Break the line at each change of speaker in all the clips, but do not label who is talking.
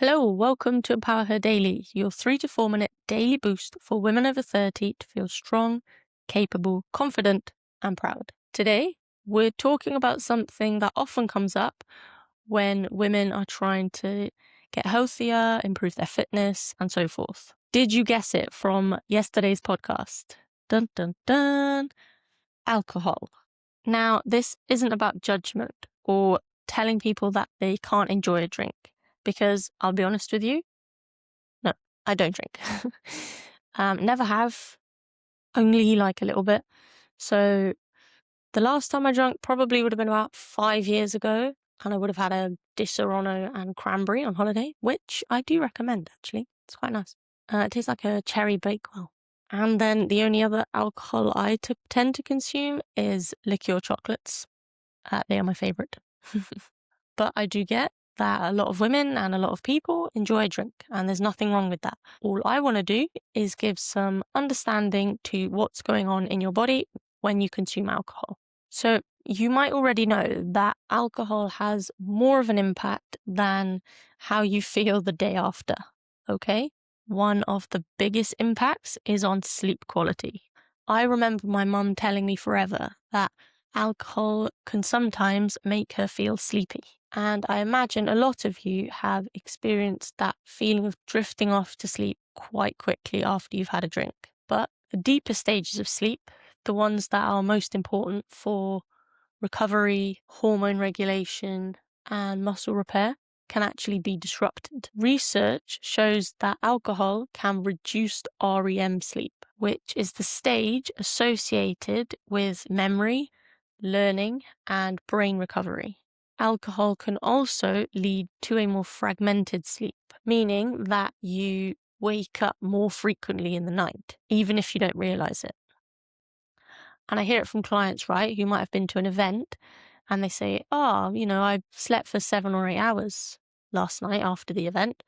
Hello, welcome to Empower Her Daily, your 3 to 4 minute daily boost for women over 30 to feel strong, capable, confident, and proud. Today, we're talking about something that often comes up when women are trying to get healthier, improve their fitness, and so forth. Did you guess it from yesterday's podcast? Dun dun dun. Alcohol. Now, this isn't about judgment or telling people that they can't enjoy a drink, because I'll be honest with you, no, I don't drink. Never have, only like a little bit. So the last time I drank probably would have been about 5 years ago, and I would have had a Disaronno and cranberry on holiday, which I do recommend, actually. It's quite nice. It tastes like a cherry bakewell. And then the only other alcohol I tend to consume is liqueur chocolates. They are my favourite. But I do get that a lot of women and a lot of people enjoy a drink, and there's nothing wrong with that. All I want to do is give some understanding to what's going on in your body when you consume alcohol. So you might already know that alcohol has more of an impact than how you feel the day after, okay? One of the biggest impacts is on sleep quality. I remember my mum telling me forever that alcohol can sometimes make her feel sleepy. And I imagine a lot of you have experienced that feeling of drifting off to sleep quite quickly after you've had a drink. But the deeper stages of sleep, the ones that are most important for recovery, hormone regulation, and muscle repair, can actually be disrupted. Research shows that alcohol can reduce REM sleep, which is the stage associated with memory, learning, and brain recovery. Alcohol can also lead to a more fragmented sleep, meaning that you wake up more frequently in the night, even if you don't realize it. And I hear it from clients, right, who might have been to an event and they say, I slept for 7 or 8 hours last night after the event,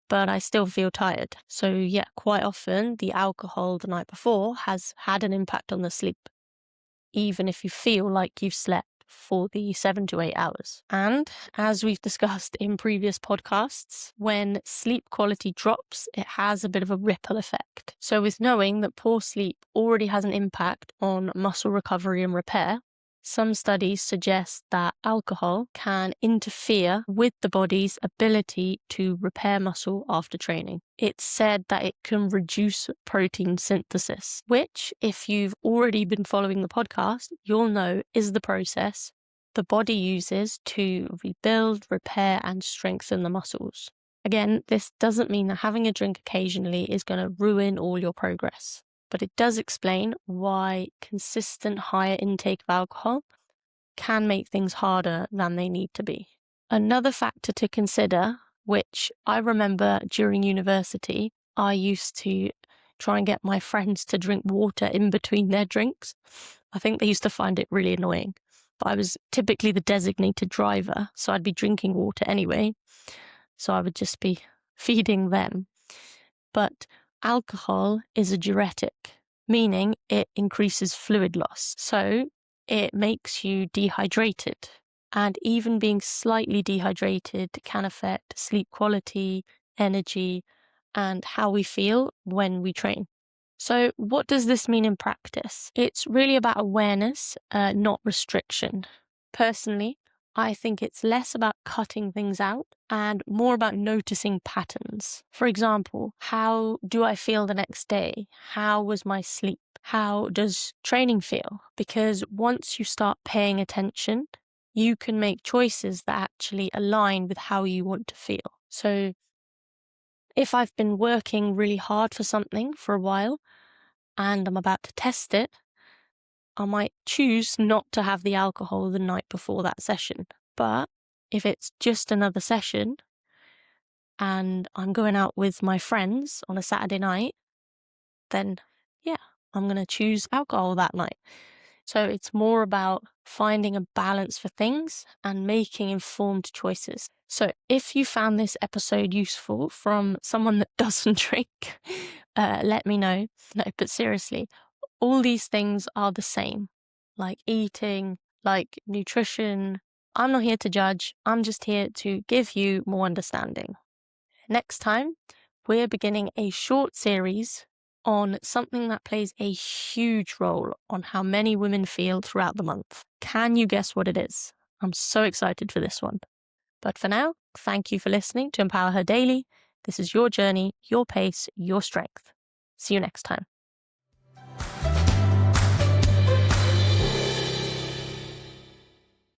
but I still feel tired. So yeah, quite often the alcohol the night before has had an impact on the sleep, even if you feel like you've slept for the 7 to 8 hours. And as we've discussed in previous podcasts, when sleep quality drops, it has a bit of a ripple effect. So with knowing that poor sleep already has an impact on muscle recovery and repair, some studies suggest that alcohol can interfere with the body's ability to repair muscle after training. It's said that it can reduce protein synthesis, which, if you've already been following the podcast, you'll know is the process the body uses to rebuild, repair, and strengthen the muscles. Again, this doesn't mean that having a drink occasionally is going to ruin all your progress, but it does explain why consistent higher intake of alcohol can make things harder than they need to be. Another factor to consider, which I remember during university, I used to try and get my friends to drink water in between their drinks. I think they used to find it really annoying, but I was typically the designated driver, so I'd be drinking water anyway, so I would just be feeding them. But alcohol is a diuretic, meaning it increases fluid loss. So it makes you dehydrated. And even being slightly dehydrated can affect sleep quality, energy, and how we feel when we train. So what does this mean in practice? It's really about awareness, not restriction. Personally, I think it's less about cutting things out and more about noticing patterns. For example, how do I feel the next day? How was my sleep? How does training feel? Because once you start paying attention, you can make choices that actually align with how you want to feel. So if I've been working really hard for something for a while and I'm about to test it, I might choose not to have the alcohol the night before that session. But if it's just another session and I'm going out with my friends on a Saturday night, then yeah, I'm going to choose alcohol that night. So it's more about finding a balance for things and making informed choices. So if you found this episode useful from someone that doesn't drink, let me know. No, but seriously, all these things are the same, like eating, like nutrition. I'm not here to judge. I'm just here to give you more understanding. Next time, we're beginning a short series on something that plays a huge role on how many women feel throughout the month. Can you guess what it is? I'm so excited for this one. But for now, thank you for listening to Empower Her Daily. This is your journey, your pace, your strength. See you next time.